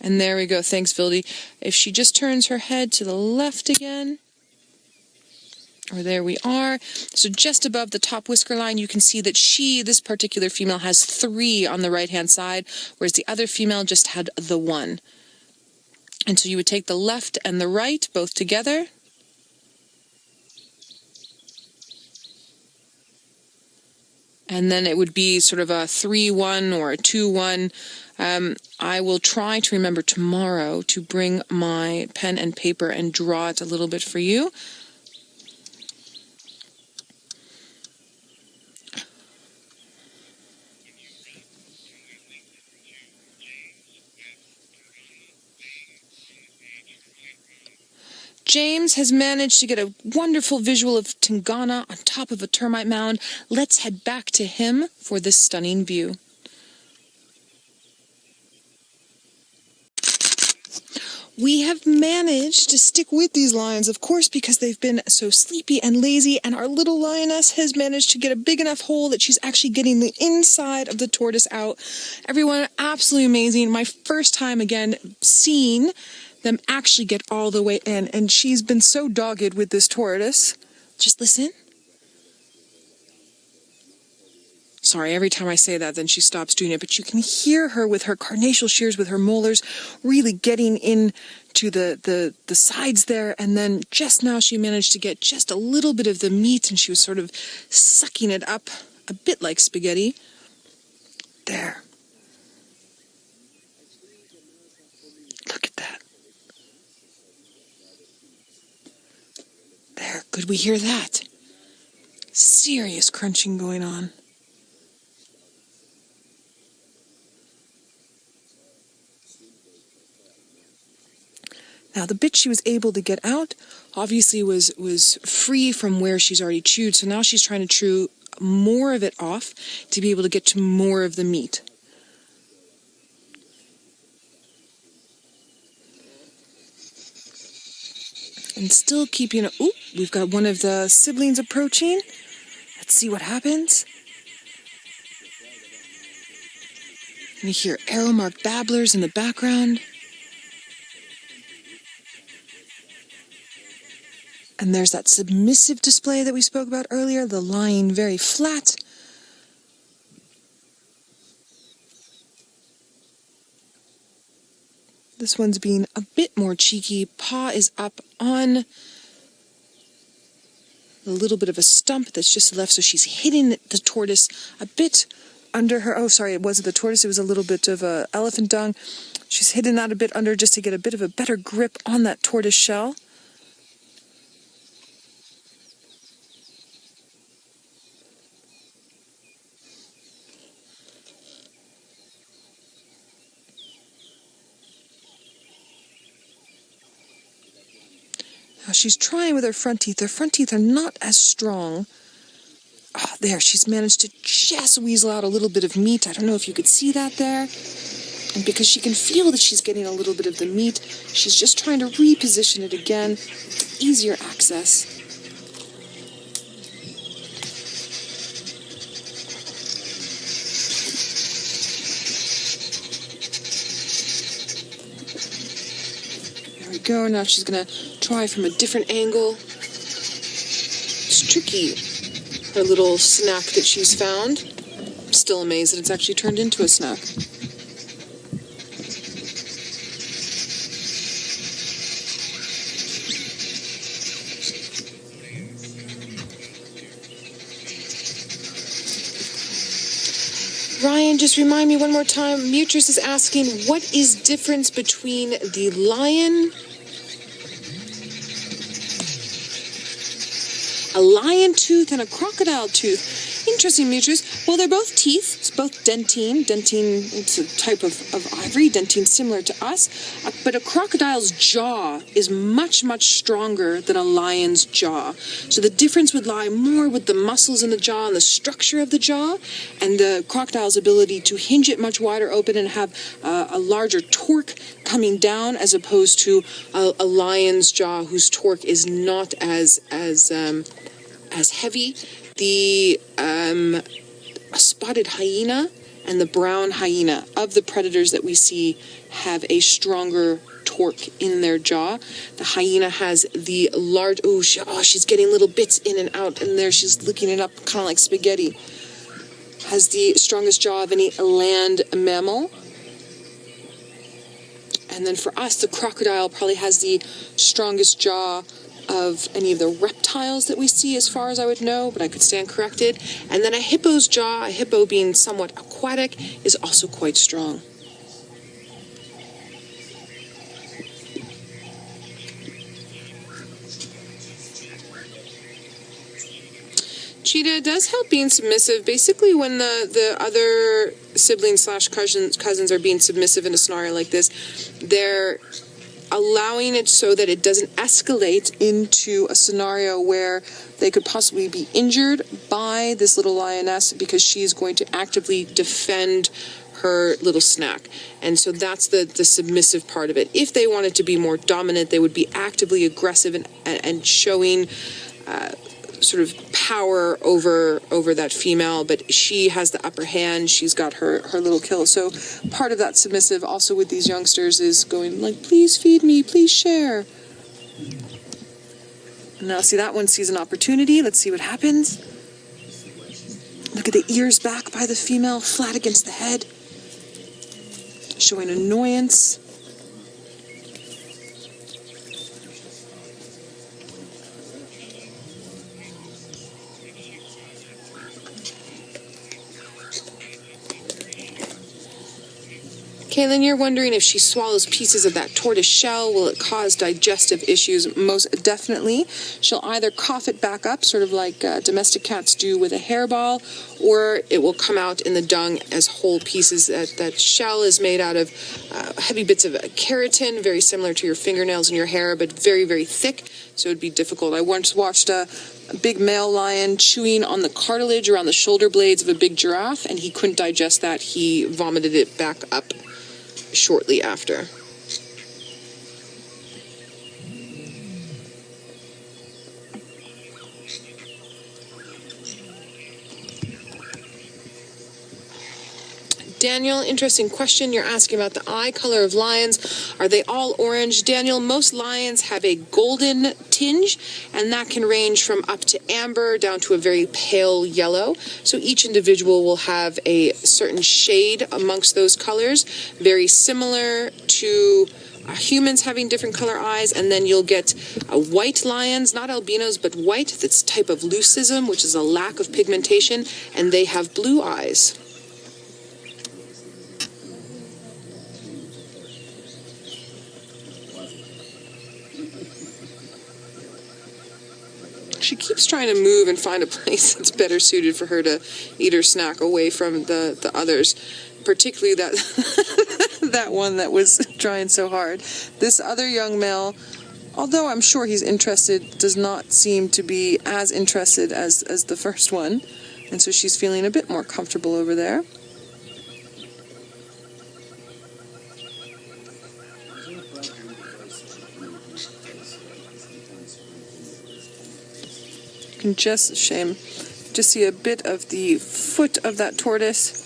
Speaker 1: And there we go. Thanks, Vildy. If she just turns her head to the left again. Or there we are. So just above the top whisker line, you can see that this particular female, has 3 on the right-hand side, whereas the other female just had the 1. And so you would take the left and the right both together. And then it would be sort of a 3-1 or a 2-1. I will try to remember tomorrow to bring my pen and paper and draw it a little bit for you. James has managed to get a wonderful visual of Tingana on top of a termite mound. Let's head back to him for this stunning view. We have managed to stick with these lions, of course, because they've been so sleepy and lazy, and our little lioness has managed to get a big enough hole that she's actually getting the inside of the tortoise out. Everyone, absolutely amazing. My first time, again, seeing them actually get all the way in, and she's been so dogged with this tortoise. Just listen. Sorry, every time I say that, then she stops doing it, but you can hear her with her carnassial shears, with her molars, really getting in to the sides there, and then just now she managed to get just a little bit of the meat, and she was sort of sucking it up, a bit like spaghetti. There. Look at that. There, could we hear that? Serious crunching going on. Now, the bit she was able to get out obviously was free from where she's already chewed, so now she's trying to chew more of it off to be able to get to more of the meat. And still keeping it. Oop, we've got one of the siblings approaching. Let's see what happens. And you hear arrow-marked babblers in the background. And there's that submissive display that we spoke about earlier, the lying very flat. This one's being a bit more cheeky. Paw is up on a little bit of a stump that's just left, so she's hitting the tortoise a bit under her. Oh, sorry, it wasn't the tortoise, it was a little bit of elephant dung. She's hitting that a bit under just to get a bit of a better grip on that tortoise shell. Now she's trying with her front teeth. Her front teeth are not as strong. Oh, there, she's managed to just weasel out a little bit of meat. I don't know if you could see that there. And because she can feel that she's getting a little bit of the meat, she's just trying to reposition it again. Easier access. There we go. Now she's going to try from a different angle. It's tricky, her little snack that she's found. I'm still amazed that it's actually turned into a snack. Ryan, just remind me one more time. Mutrus is asking, what is difference between the a lion tooth and a crocodile tooth? Interesting, Mutrus. Well, they're both teeth. It's both dentine. Dentine, it's a type of ivory. Dentine similar to us. But a crocodile's jaw is much, much stronger than a lion's jaw. So the difference would lie more with the muscles in the jaw and the structure of the jaw, and the crocodile's ability to hinge it much wider open and have a larger torque coming down, as opposed to a lion's jaw whose torque is not as heavy. The spotted hyena and the brown hyena of the predators that we see have a stronger torque in their jaw. The hyena has the large, she's getting little bits in and out, and there she's licking it up kind of like spaghetti. Has the strongest jaw of any land mammal. And then for us, the crocodile probably has the strongest jaw of any of the reptiles that we see, as far as I would know, but I could stand corrected. And then a hippo's jaw, a hippo being somewhat aquatic, is also quite strong. Cheetah does help being submissive. Basically, when the other siblings / cousins are being submissive in a scenario like this, they're allowing it so that it doesn't escalate into a scenario where they could possibly be injured by this little lioness, because she's going to actively defend her little snack. And so that's the submissive part of it. If they wanted to be more dominant, they would be actively aggressive and showing sort of power over that female, but she has the upper hand. She's got her little kill. So part of that submissive also with these youngsters is going like, please feed me, please share. Now see, that one sees an opportunity. Let's see what happens. Look at the ears back by the female, flat against the head, showing annoyance. Kaylin, you're wondering if she swallows pieces of that tortoise shell, will it cause digestive issues? Most definitely. She'll either cough it back up, sort of like domestic cats do with a hairball, or it will come out in the dung as whole pieces. That shell is made out of heavy bits of keratin, very similar to your fingernails and your hair, but very, very thick, so it would be difficult. I once watched a big male lion chewing on the cartilage around the shoulder blades of a big giraffe, and he couldn't digest that. He vomited it back up shortly after. Daniel, interesting question. You're asking about the eye color of lions. Are they all orange? Daniel, most lions have a golden tinge, and that can range from up to amber down to a very pale yellow. So each individual will have a certain shade amongst those colors, very similar to humans having different color eyes, and then you'll get white lions, not albinos, but white. That's a type of leucism, which is a lack of pigmentation, and they have blue eyes. She keeps trying to move and find a place that's better suited for her to eat her snack away from the others, particularly that that one that was trying so hard. This other young male, although I'm sure he's interested, does not seem to be as interested as the first one, and so she's feeling a bit more comfortable over there. You can just see a bit of the foot of that tortoise.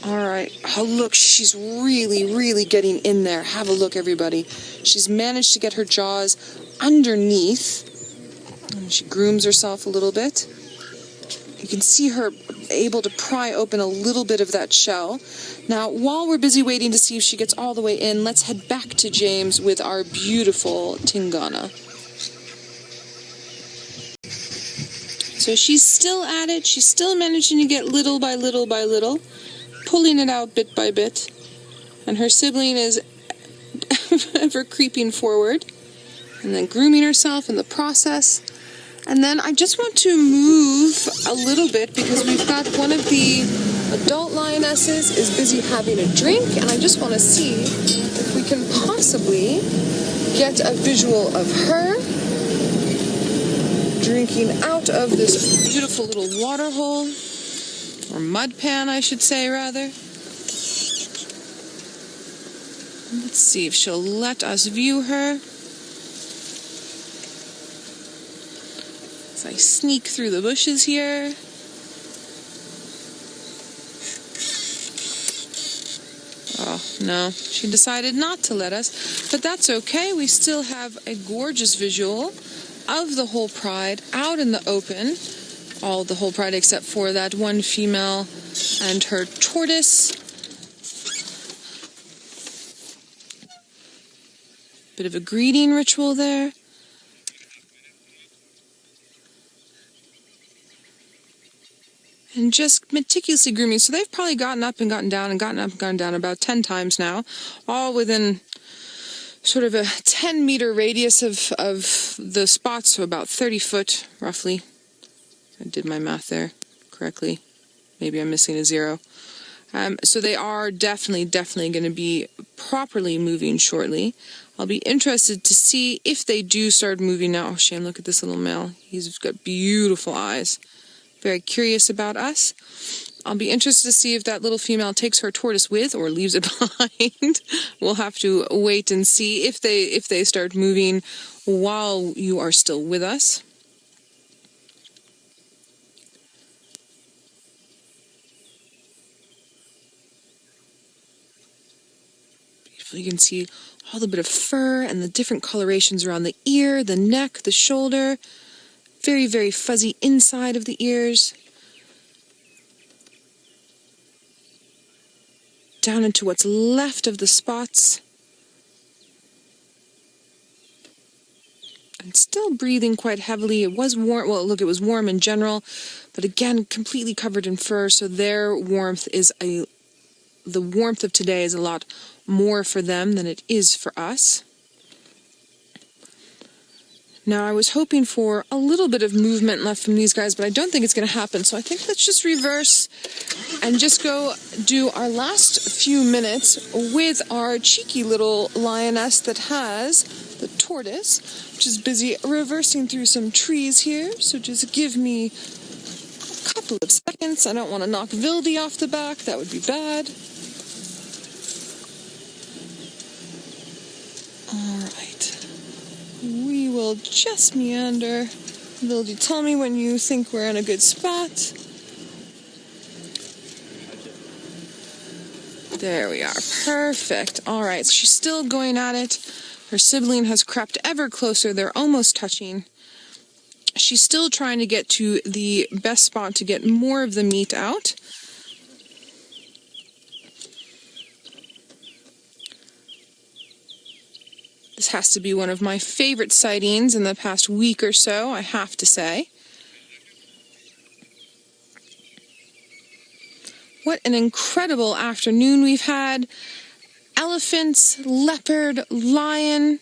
Speaker 1: All right. Oh, look, she's really getting in there. Have a look, everybody. She's managed to get her jaws underneath. And she grooms herself a little bit. You can see her able to pry open a little bit of that shell. Now, while we're busy waiting to see if she gets all the way in, let's head back to James with our beautiful Tingana. So she's still at it. She's still managing to get little by little by little, pulling it out bit by bit. And her sibling is ever creeping forward and then grooming herself in the process. And then I just want to move a little bit because we've got one of the adult lionesses is busy having a drink, and I just want to see if we can possibly get a visual of her drinking out of this beautiful little water hole, or mud pan, I should say, rather. Let's see if she'll let us view her. I sneak through the bushes here. Oh, no, she decided not to let us, but that's okay. We still have a gorgeous visual of the whole pride out in the open. All the whole pride except for that one female and her tortoise. Bit of a greeting ritual there. And just meticulously grooming. So they've probably gotten up and gotten down and gotten up and gotten down about 10 times now, all within sort of a 10-meter radius of the spots, so about 30 foot, roughly. I did my math there correctly. Maybe I'm missing a zero. So they are definitely going to be properly moving shortly. I'll be interested to see if they do start moving now. Oh, shame, look at this little male. He's got beautiful eyes. Very curious about us. I'll be interested to see if that little female takes her tortoise with or leaves it behind. We'll have to wait and see if they start moving while you are still with us. Beautiful. You can see all the bit of fur and the different colorations around the ear, the neck, the shoulder. Very fuzzy inside of the ears. Down into what's left of the spots. And still breathing quite heavily. It was warm. Well, look, it was warm in general, but again, completely covered in fur. So their warmth is the warmth of today is a lot more for them than it is for us. Now, I was hoping for a little bit of movement left from these guys, but I don't think it's going to happen. So I think let's just reverse and just go do our last few minutes with our cheeky little lioness that has the tortoise, which is busy reversing through some trees here. So just give me a couple of seconds. I don't want to knock Vildy off the back. That would be bad. All right. We will just meander. Vildy, tell me when you think we're in a good spot. There we are. Perfect. All right. So she's still going at it. Her sibling has crept ever closer. They're almost touching. She's still trying to get to the best spot to get more of the meat out. This has to be one of my favorite sightings in the past week or so, I have to say. What an incredible afternoon we've had. Elephants, leopard, lion,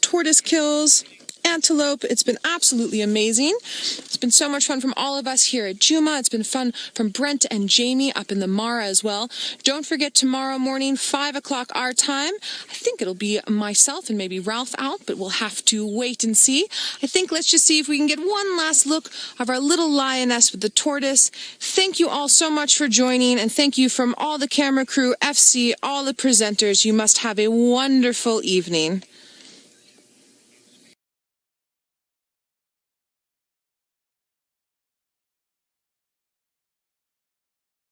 Speaker 1: tortoise kills, antelope. It's been absolutely amazing. It's been so much fun from all of us here at Djuma. It's been fun from Brent and Jamie up in the Mara as well. Don't forget tomorrow morning, 5 o'clock our time. I think it'll be myself and maybe Ralph out, but we'll have to wait and see. I think let's just see if we can get one last look of our little lioness with the tortoise. Thank you all so much for joining, and thank you from all the camera crew, FC, all the presenters. You must have a wonderful evening.